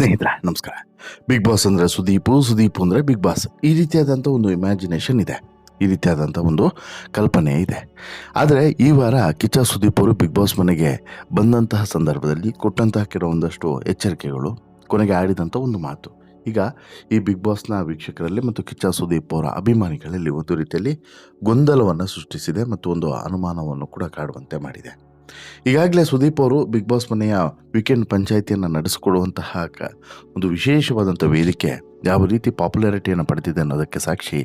ಸ್ನೇಹಿತರೆ ನಮಸ್ಕಾರ. Big boss ಅಂದರೆ ಸುದೀಪ್ ಅಂದರೆ ಬಿಗ್ ಬಾಸ್, ಈ ರೀತಿಯಾದಂಥ ಒಂದು ಇಮ್ಯಾಜಿನೇಷನ್ ಇದೆ, ಈ ರೀತಿಯಾದಂಥ ಒಂದು ಕಲ್ಪನೆ ಇದೆ. ಆದರೆ ಈ ವಾರ ಕಿಚ್ಚ ಸುದೀಪ್ ಅವರು ಬಿಗ್ ಬಾಸ್ ಮನೆಗೆ ಬಂದಂತಹ ಸಂದರ್ಭದಲ್ಲಿ ಕೊಟ್ಟಂತಹ ಕೆಲವೊಂದಷ್ಟು ಎಚ್ಚರಿಕೆಗಳು, ಕೊನೆಗೆ ಆಡಿದಂಥ ಒಂದು ಮಾತು ಈಗ ಈ ಬಿಗ್ ಬಾಸ್ನ ವೀಕ್ಷಕರಲ್ಲಿ ಮತ್ತು ಕಿಚ್ಚ ಸುದೀಪ್ ಅವರ ಅಭಿಮಾನಿಗಳಲ್ಲಿ ಒಂದು ರೀತಿಯಲ್ಲಿ ಗೊಂದಲವನ್ನು ಸೃಷ್ಟಿಸಿದೆ ಮತ್ತು ಒಂದು ಅನುಮಾನವನ್ನು ಕೂಡ ಕಾಡುವಂತೆ ಮಾಡಿದೆ. ಈಗಾಗಲೇ ಸುದೀಪ್ ಅವರು ಬಿಗ್ ಬಾಸ್ ಮನೆಯ ವೀಕೆಂಡ್ ಪಂಚಾಯಿತಿಯನ್ನು ನಡೆಸಿಕೊಡುವಂತಹ ಒಂದು ವಿಶೇಷವಾದಂಥ ವೇದಿಕೆ ಯಾವ ರೀತಿ ಪಾಪ್ಯುಲಾರಿಟಿಯನ್ನು ಪಡೆದಿದೆ ಅನ್ನೋದಕ್ಕೆ ಸಾಕ್ಷಿ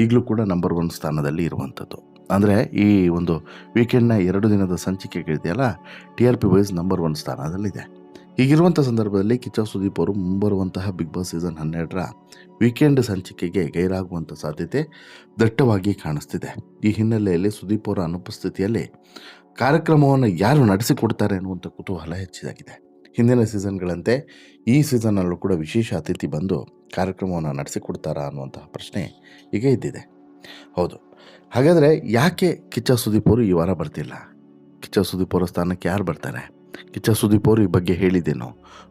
ಈಗಲೂ ಕೂಡ ನಂಬರ್ 1 ಸ್ಥಾನದಲ್ಲಿ ಇರುವಂಥದ್ದು. ಅಂದರೆ ಈ ಒಂದು ವೀಕೆಂಡ್ನ 2 ದಿನದ ಸಂಚಿಕೆಗಳಿದೆಯಲ್ಲ, TRP ವೈಸ್ ನಂಬರ್ 1 ಸ್ಥಾನದಲ್ಲಿದೆ. ಹೀಗಿರುವಂಥ ಸಂದರ್ಭದಲ್ಲಿ ಕಿಚ್ಚ ಸುದೀಪ್ ಅವರು ಮುಂಬರುವಂತಹ ಬಿಗ್ ಬಾಸ್ ಸೀಸನ್ 12ರ ವೀಕೆಂಡ್ ಸಂಚಿಕೆಗೆ ಗೈರಾಗುವಂಥ ಸಾಧ್ಯತೆ ದಟ್ಟವಾಗಿ ಕಾಣಿಸ್ತಿದೆ. ಈ ಹಿನ್ನೆಲೆಯಲ್ಲಿ ಸುದೀಪ್ ಅವರ ಅನುಪಸ್ಥಿತಿಯಲ್ಲಿ ಕಾರ್ಯಕ್ರಮವನ್ನು ಯಾರು ನಡೆಸಿಕೊಡ್ತಾರೆ ಅನ್ನುವಂಥ ಕುತೂಹಲ ಹೆಚ್ಚಾಗಿದೆ. ಹಿಂದಿನ ಸೀಸನ್ಗಳಂತೆ ಈ ಸೀಸನ್ನಲ್ಲೂ ಕೂಡ ವಿಶೇಷ ಅತಿಥಿ ಬಂದು ಕಾರ್ಯಕ್ರಮವನ್ನು ನಡೆಸಿಕೊಡ್ತಾರಾ ಅನ್ನುವಂತಹ ಪ್ರಶ್ನೆ ಈಗ ಇದ್ದಿದೆ. ಹೌದು, ಹಾಗಾದರೆ ಯಾಕೆ ಕಿಚ್ಚ ಸುದೀಪ್ ಅವರು ಈ ವಾರ ಬರ್ತಿಲ್ಲ? ಕಿಚ್ಚ ಸುದೀಪ್ ಅವರ ಸ್ಥಾನಕ್ಕೆ ಯಾರು ಬರ್ತಾರೆ? ಕಿಚ್ಚ ಸುದೀಪ್ ಅವರು ಈ ಬಗ್ಗೆ ಹೇಳಿದ್ದೇನೋ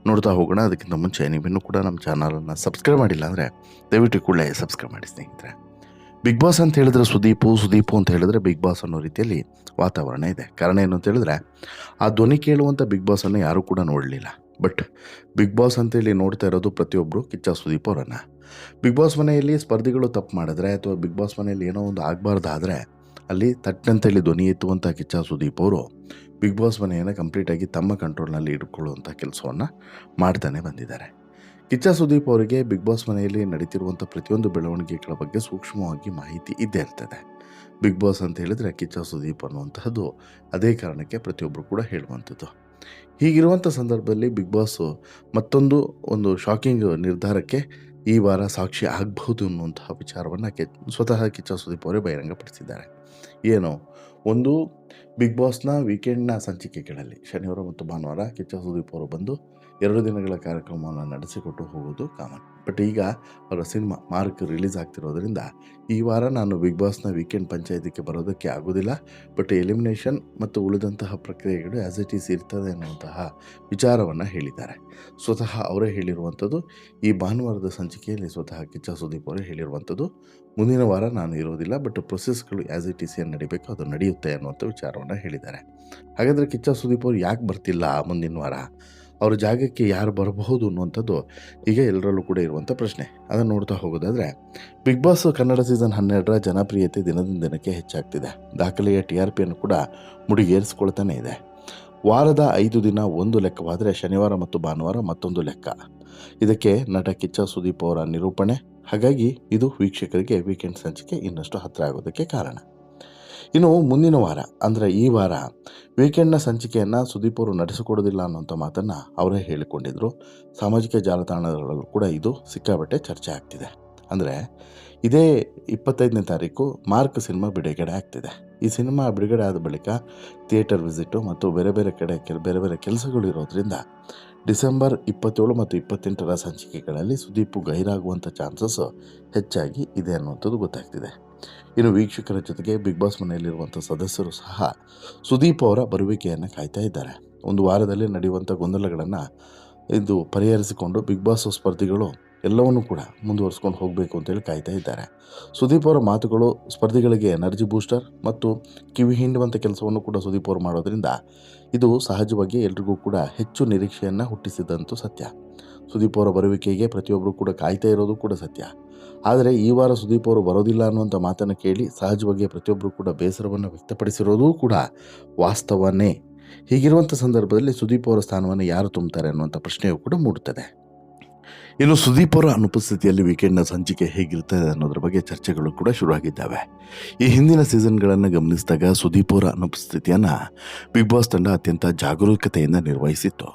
ನೋಡ್ತಾ ಹೋಗೋಣ. ಅದಕ್ಕಿಂತ ಮುಂಚೆ ನೀವಿನ್ನೂ ಕೂಡ ನಮ್ಮ ಚಾನಲನ್ನು ಸಬ್ಸ್ಕ್ರೈಬ್ ಮಾಡಿಲ್ಲ ಅಂದರೆ ದಯವಿಟ್ಟು ಕೂಡಲೇ ಸಬ್ಸ್ಕ್ರೈಬ್ ಮಾಡಿ ಸ್ನೇಹಿತರೆ. ಬಿಗ್ ಬಾಸ್ ಅಂತ ಹೇಳಿದ್ರೆ ಸುದೀಪು ಅಂತ ಹೇಳಿದ್ರೆ ಬಿಗ್ ಬಾಸ್ ಅನ್ನೋ ರೀತಿಯಲ್ಲಿ ವಾತಾವರಣ ಇದೆ. ಕಾರಣ ಏನು ಅಂತ ಹೇಳಿದ್ರೆ ಆ ಧ್ವನಿ ಕೇಳುವಂಥ ಬಿಗ್ ಬಾಸನ್ನು ಯಾರೂ ಕೂಡ ನೋಡಲಿಲ್ಲ. ಬಟ್ ಬಿಗ್ ಬಾಸ್ ಅಂತೇಳಿ ನೋಡ್ತಾ ಇರೋದು ಪ್ರತಿಯೊಬ್ಬರು ಕಿಚ್ಚ ಸುದೀಪ್ ಅವರನ್ನು. ಬಿಗ್ ಬಾಸ್ ಮನೆಯಲ್ಲಿ ಸ್ಪರ್ಧಿಗಳು ತಪ್ಪು ಮಾಡಿದ್ರೆ ಅಥವಾ ಬಿಗ್ ಬಾಸ್ ಮನೆಯಲ್ಲಿ ಏನೋ ಒಂದು ಆಗಬಾರ್ದಾದರೆ ಅಲ್ಲಿ ತಟ್ಟಂತೇಳಿ ಧ್ವನಿ ಎತ್ತುವಂಥ ಕಿಚ್ಚ ಸುದೀಪ್ ಅವರು ಬಿಗ್ ಬಾಸ್ ಮನೆಯನ್ನು ಕಂಪ್ಲೀಟಾಗಿ ತಮ್ಮ ಕಂಟ್ರೋಲ್ನಲ್ಲಿ ಇಟ್ಕೊಳ್ಳುವಂಥ ಕೆಲಸವನ್ನು ಮಾಡ್ತಾನೆ ಬಂದಿದ್ದಾರೆ. ಕಿಚ್ಚ ಸುದೀಪ್ ಅವರಿಗೆ ಬಿಗ್ ಬಾಸ್ ಮನೆಯಲ್ಲಿ ನಡೀತಿರುವಂಥ ಪ್ರತಿಯೊಂದು ಬೆಳವಣಿಗೆಗಳ ಬಗ್ಗೆ ಸೂಕ್ಷ್ಮವಾಗಿ ಮಾಹಿತಿ ಇದ್ದೇ ಇರ್ತದೆ. ಬಿಗ್ ಬಾಸ್ ಅಂತ ಹೇಳಿದರೆ ಕಿಚ್ಚ ಸುದೀಪ್ ಅನ್ನುವಂತಹದ್ದು ಅದೇ ಕಾರಣಕ್ಕೆ ಪ್ರತಿಯೊಬ್ಬರು ಕೂಡ ಹೇಳುವಂಥದ್ದು. ಹೀಗಿರುವಂಥ ಸಂದರ್ಭದಲ್ಲಿ ಬಿಗ್ ಬಾಸು ಮತ್ತೊಂದು ಒಂದು ಶಾಕಿಂಗ್ ನಿರ್ಧಾರಕ್ಕೆ ಈ ವಾರ ಸಾಕ್ಷಿ ಆಗಬಹುದು ಅನ್ನುವಂತಹ ವಿಚಾರವನ್ನು ಸ್ವತಃ ಕಿಚ್ಚ ಸುದೀಪ್ ಅವರೇ ಬಹಿರಂಗಪಡಿಸಿದ್ದಾರೆ. ಏನು ಒಂದು ಬಿಗ್ ಬಾಸ್ನ ವೀಕೆಂಡ್ನ ಸಂಚಿಕೆಗಳಲ್ಲಿ ಶನಿವಾರ ಮತ್ತು ಭಾನುವಾರ ಕಿಚ್ಚ ಸುದೀಪ್ ಅವರು ಬಂದು 2 ದಿನಗಳ ಕಾರ್ಯಕ್ರಮವನ್ನು ನಡೆಸಿಕೊಟ್ಟು ಹೋಗೋದು ಕಾಮನ್. ಬಟ್ ಈಗ ಅವರ ಸಿನಿಮಾ ಮಾರ್ಕ್ ರಿಲೀಸ್ ಆಗ್ತಿರೋದ್ರಿಂದ ಈ ವಾರ ನಾನು ಬಿಗ್ ಬಾಸ್ನ ವೀಕೆಂಡ್ ಪಂಚಾಯತಿಗೆ ಬರೋದಕ್ಕೆ ಆಗೋದಿಲ್ಲ, ಬಟ್ ಎಲಿಮಿನೇಷನ್ ಮತ್ತು ಉಳಿದಂತಹ ಪ್ರಕ್ರಿಯೆಗಳು ಆ್ಯಸ್ ಇಟ್ ಈಸ್ ಇರ್ತದೆ ಅನ್ನುವಂತಹ ವಿಚಾರವನ್ನು ಹೇಳಿದ್ದಾರೆ. ಸ್ವತಃ ಅವರೇ ಹೇಳಿರುವಂಥದ್ದು. ಈ ಭಾನುವಾರದ ಸಂಚಿಕೆಯಲ್ಲಿ ಸ್ವತಃ ಕಿಚ್ಚ ಸುದೀಪ್ ಅವರೇ ಹೇಳಿರುವಂಥದ್ದು, ಮುಂದಿನ ವಾರ ನಾನು ಇರೋದಿಲ್ಲ, ಬಟ್ ಪ್ರೊಸೆಸ್ಗಳು ಆ್ಯಸ್ ಇಟ್ ಈಸ್ ಏನು ನಡಿಬೇಕು ಅದು ನಡೆಯುತ್ತೆ ಅನ್ನುವಂಥ ವಿಚಾರವನ್ನು ಹೇಳಿದ್ದಾರೆ. ಹಾಗಾದರೆ ಕಿಚ್ಚ ಸುದೀಪ್ ಅವರು ಯಾಕೆ ಬರ್ತಿಲ್ಲ ಮುಂದಿನ ವಾರ? ಅವರ ಜಾಗಕ್ಕೆ ಯಾರು ಬರಬಹುದು ಅನ್ನುವಂಥದ್ದು ಈಗ ಎಲ್ಲರಲ್ಲೂ ಕೂಡ ಇರುವಂಥ ಪ್ರಶ್ನೆ. ಅದನ್ನು ನೋಡ್ತಾ ಹೋಗೋದಾದರೆ ಬಿಗ್ ಬಾಸ್ ಕನ್ನಡ ಸೀಸನ್ 12ರ ಜನಪ್ರಿಯತೆ ದಿನದಿಂದ ದಿನಕ್ಕೆ ಹೆಚ್ಚಾಗ್ತಿದೆ. ದಾಖಲೆಯ TRPಯನ್ನು ಕೂಡ ಮುಡಿಗೇರಿಸ್ಕೊಳ್ತಾನೆ ಇದೆ. ವಾರದ 5 ದಿನ ಒಂದು ಲೆಕ್ಕವಾದರೆ ಶನಿವಾರ ಮತ್ತು ಭಾನುವಾರ ಮತ್ತೊಂದು ಲೆಕ್ಕ. ಇದಕ್ಕೆ ನಟ ಕಿಚ್ಚ ಸುದೀಪ್ ಅವರ ನಿರೂಪಣೆ. ಹಾಗಾಗಿ ಇದು ವೀಕ್ಷಕರಿಗೆ ವೀಕೆಂಡ್ ಸಂಚಿಕೆ ಇನ್ನಷ್ಟು ಹತ್ತಿರ ಆಗೋದಕ್ಕೆ ಕಾರಣ. ಇನ್ನು ಮುಂದಿನ ವಾರ ಅಂದರೆ ಈ ವಾರ ವೀಕೆಂಡ್ನ ಸಂಚಿಕೆಯನ್ನು ಸುದೀಪ್ ಅವರು ನಡೆಸಿಕೊಡೋದಿಲ್ಲ ಅನ್ನೋಂಥ ಮಾತನ್ನು ಅವರೇ ಹೇಳಿಕೊಂಡಿದ್ದರು. ಸಾಮಾಜಿಕ ಜಾಲತಾಣಗಳಲ್ಲೂ ಕೂಡ ಇದು ಸಿಕ್ಕಾಬಟ್ಟೆ ಚರ್ಚೆ ಆಗ್ತಿದೆ. ಅಂದರೆ ಇದೇ 25ನೇ ತಾರೀಕು ಮಾರ್ಕ್ ಸಿನಿಮಾ ಬಿಡುಗಡೆ ಆಗ್ತಿದೆ. ಈ ಸಿನಿಮಾ ಬಿಡುಗಡೆ ಆದ ಬಳಿಕ ಥಿಯೇಟರ್ ವಿಸಿಟು ಮತ್ತು ಬೇರೆ ಬೇರೆ ಕಡೆ ಬೇರೆ ಬೇರೆ ಕೆಲಸಗಳು ಇರೋದ್ರಿಂದ ಡಿಸೆಂಬರ್ 27 ಮತ್ತು 28ರ ಸಂಚಿಕೆಗಳಲ್ಲಿ ಸುದೀಪ್ ಗೈರಾಗುವಂಥ ಚಾನ್ಸಸ್ ಹೆಚ್ಚಾಗಿ ಇದೆ ಅನ್ನುವಂಥದ್ದು ಗೊತ್ತಾಗ್ತಿದೆ. ಇನ್ನು ವೀಕ್ಷಕರ ಜೊತೆಗೆ ಬಿಗ್ ಬಾಸ್ ಮನೆಯಲ್ಲಿರುವಂಥ ಸದಸ್ಯರು ಸಹ ಸುದೀಪ್ ಅವರ ಬರುವಿಕೆಯನ್ನು ಕಾಯ್ತಾ ಇದ್ದಾರೆ. ಒಂದು ವಾರದಲ್ಲಿ ನಡೆಯುವಂಥ ಗೊಂದಲಗಳನ್ನು ಇದು ಪರಿಹರಿಸಿಕೊಂಡು ಬಿಗ್ ಬಾಸ್ ಸ್ಪರ್ಧಿಗಳು ಎಲ್ಲವನ್ನೂ ಕೂಡ ಮುಂದುವರಿಸ್ಕೊಂಡು ಹೋಗಬೇಕು ಅಂತೇಳಿ ಕಾಯ್ತಾ ಇದ್ದಾರೆ. ಸುದೀಪ್ ಅವರ ಮಾತುಗಳು ಸ್ಪರ್ಧಿಗಳಿಗೆ ಎನರ್ಜಿ ಬೂಸ್ಟರ್ ಮತ್ತು ಕಿವಿ ಹಿಂಡುವಂಥ ಕೆಲಸವನ್ನು ಕೂಡ ಸುದೀಪ್ ಅವರು ಮಾಡೋದ್ರಿಂದ ಇದು ಸಹಜವಾಗಿ ಎಲ್ರಿಗೂ ಕೂಡ ಹೆಚ್ಚು ನಿರೀಕ್ಷೆಯನ್ನು ಹುಟ್ಟಿಸಿದಂತೂ ಸತ್ಯ. ಸುದೀಪ್ ಅವರ ಬರುವಿಕೆಗೆ ಪ್ರತಿಯೊಬ್ಬರು ಕೂಡ ಕಾಯ್ತಾ ಇರೋದು ಕೂಡ ಸತ್ಯ. ಆದರೆ ಈ ವಾರ ಸುದೀಪ್ ಅವರು ಬರೋದಿಲ್ಲ ಅನ್ನುವಂಥ ಮಾತನ್ನು ಕೇಳಿ ಸಹಜವಾಗಿ ಪ್ರತಿಯೊಬ್ಬರು ಕೂಡ ಬೇಸರವನ್ನು ವ್ಯಕ್ತಪಡಿಸಿರೋದು ಕೂಡ ವಾಸ್ತವನೇ. ಹೀಗಿರುವಂಥ ಸಂದರ್ಭದಲ್ಲಿ ಸುದೀಪ್ ಅವರ ಸ್ಥಾನವನ್ನು ಯಾರು ತುಂಬುತ್ತಾರೆ ಅನ್ನುವಂಥ ಪ್ರಶ್ನೆಯೂ ಕೂಡ ಮೂಡುತ್ತದೆ. ಇನ್ನು ಸುದೀಪ್ ಅವರ ಅನುಪಸ್ಥಿತಿಯಲ್ಲಿ ವೀಕೆಂಡ್ನ ಸಂಚಿಕೆ ಹೇಗಿರ್ತದೆ ಅನ್ನೋದ್ರ ಬಗ್ಗೆ ಚರ್ಚೆಗಳು ಕೂಡ ಶುರುವಾಗಿದ್ದಾವೆ. ಈ ಹಿಂದಿನ ಸೀಸನ್ಗಳನ್ನು ಗಮನಿಸಿದಾಗ ಸುದೀಪ್ ಅವರ ಅನುಪಸ್ಥಿತಿಯನ್ನು ಬಿಗ್ ಬಾಸ್ ತಂಡ ಅತ್ಯಂತ ಜಾಗರೂಕತೆಯಿಂದ ನಿರ್ವಹಿಸಿತ್ತು.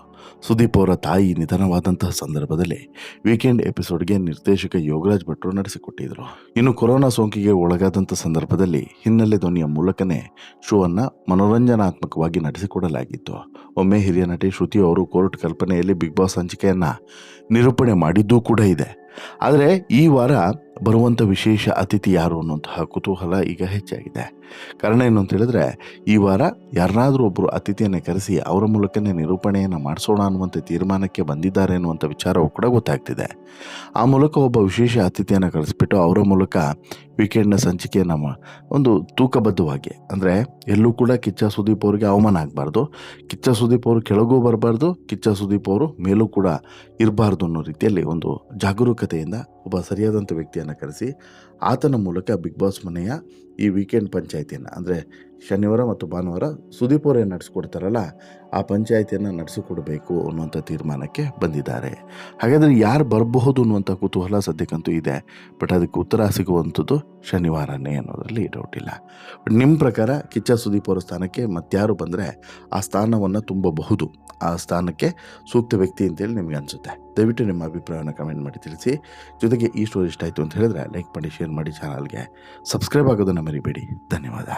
ಸುದೀಪ್ ಅವರ ತಾಯಿ ನಿಧನವಾದಂತಹ ಸಂದರ್ಭದಲ್ಲಿ ವೀಕೆಂಡ್ ಎಪಿಸೋಡ್ಗೆ ನಿರ್ದೇಶಕ ಯೋಗರಾಜ್ ಭಟ್ರು ನಡೆಸಿಕೊಟ್ಟಿದ್ರು. ಇನ್ನು ಕೊರೋನಾ ಸೋಂಕಿಗೆ ಒಳಗಾದಂಥ ಸಂದರ್ಭದಲ್ಲಿ ಹಿನ್ನೆಲೆ ಧ್ವನಿಯ ಮೂಲಕನೇ ಶೋವನ್ನು ಮನೋರಂಜನಾತ್ಮಕವಾಗಿ ನಡೆಸಿಕೊಡಲಾಗಿತ್ತು. ಒಮ್ಮೆ ಹಿರಿಯ ನಟಿ ಶ್ರುತಿ ಅವರು ಕೋರ್ಟ್ ಕಲ್ಪನೆಯಲ್ಲಿ ಬಿಗ್ ಬಾಸ್ ಸಂಚಿಕೆಯನ್ನು ನಿರೂಪಣೆ ಮಾಡಿದ್ದೂ ಕೂಡ ಇದೆ. ಆದರೆ ಈ ವಾರ ಬರುವಂಥ ವಿಶೇಷ ಅತಿಥಿ ಯಾರು ಅನ್ನುವಂತಹ ಕುತೂಹಲ ಈಗ ಹೆಚ್ಚಾಗಿದೆ. ಕಾರಣ ಏನು ಅಂತ ಹೇಳಿದ್ರೆ, ಈ ವಾರ ಯಾರನ್ನಾದರೂ ಒಬ್ಬರು ಅತಿಥಿಯನ್ನು ಕರೆಸಿ ಅವರ ಮೂಲಕನೇ ನಿರೂಪಣೆಯನ್ನು ಮಾಡಿಸೋಣ ಅನ್ನುವಂಥ ತೀರ್ಮಾನಕ್ಕೆ ಬಂದಿದ್ದಾರೆ ಅನ್ನುವಂಥ ವಿಚಾರವೂ ಕೂಡ ಗೊತ್ತಾಗ್ತಿದೆ. ಆ ಮೂಲಕ ಒಬ್ಬ ವಿಶೇಷ ಅತಿಥಿಯನ್ನು ಕಳಿಸ್ಬಿಟ್ಟು ಅವರ ಮೂಲಕ ವೀಕೆಂಡ್ನ ಸಂಚಿಕೆಯನ್ನು ಒಂದು ತೂಕಬದ್ಧವಾಗಿ, ಅಂದರೆ ಎಲ್ಲೂ ಕೂಡ ಕಿಚ್ಚ ಸುದೀಪ್ ಅವರಿಗೆ ಅವಮಾನ ಆಗಬಾರ್ದು, ಕಿಚ್ಚ ಸುದೀಪ್ ಅವರು ಕೆಳಗೂ ಬರಬಾರ್ದು, ಕಿಚ್ಚ ಸುದೀಪ್ ಅವರು ಮೇಲೂ ಕೂಡ ಇರಬಾರ್ದು ಅನ್ನೋ ರೀತಿಯಲ್ಲಿ ಒಂದು ಜಾಗರೂಕತೆಯಿಂದ ಒಬ್ಬ ಸರಿಯಾದಂಥ ವ್ಯಕ್ತಿಯನ್ನು ಕರೆಸಿ ಆತನ ಮೂಲಕ ಬಿಗ್ ಬಾಸ್ ಮನೆಯ ಈ ವೀಕೆಂಡ್ ಪಂಚಾಯಿತಿಯನ್ನು, ಅಂದರೆ ಶನಿವಾರ ಮತ್ತು ಭಾನುವಾರ ಸುದೀಪ್ ಅವರೇ ನಡೆಸ್ಕೊಡ್ತಾರಲ್ಲ, ಆ ಪಂಚಾಯಿತಿಯನ್ನು ನಡೆಸಿಕೊಡಬೇಕು ಅನ್ನುವಂಥ ತೀರ್ಮಾನಕ್ಕೆ ಬಂದಿದ್ದಾರೆ. ಹಾಗಾದರೆ ಯಾರು ಬರಬಹುದು ಅನ್ನುವಂಥ ಕುತೂಹಲ ಸದ್ಯಕ್ಕಂತೂ ಇದೆ. ಬಟ್ ಅದಕ್ಕೆ ಉತ್ತರ ಸಿಗುವಂಥದ್ದು ಶನಿವಾರನೇ ಅನ್ನೋದರಲ್ಲಿ ಡೌಟ್ ಇಲ್ಲ. ಬಟ್ ನಿಮ್ಮ ಪ್ರಕಾರ ಕಿಚ್ಚ ಸುದೀಪ್ ಅವರ ಸ್ಥಾನಕ್ಕೆ ಮತ್ತಾರು ಬಂದರೆ ಆ ಸ್ಥಾನವನ್ನು ತುಂಬಬಹುದು, ಆ ಸ್ಥಾನಕ್ಕೆ ಸೂಕ್ತ ವ್ಯಕ್ತಿ ಅಂತೇಳಿ ನಿಮಗೆ ಅನಿಸುತ್ತೆ? ದಯವಿಟ್ಟು ನಿಮ್ಮ ಅಭಿಪ್ರಾಯವನ್ನು ಕಮೆಂಟ್ ಮಾಡಿ ತಿಳಿಸಿ. ಜೊತೆಗೆ ಈ ಸ್ಟೋರಿ ಇಷ್ಟ ಆಯಿತು ಅಂತ ಹೇಳಿದ್ರೆ ಲೈಕ್ ಮಾಡಿ, ಶೇರ್ ಮಾಡಿ, ಚಾನಲ್ಗೆ ಸಬ್ಸ್ಕ್ರೈಬ್ ಆಗೋದನ್ನು ಮರಿಬೇಡಿ. ಧನ್ಯವಾದ.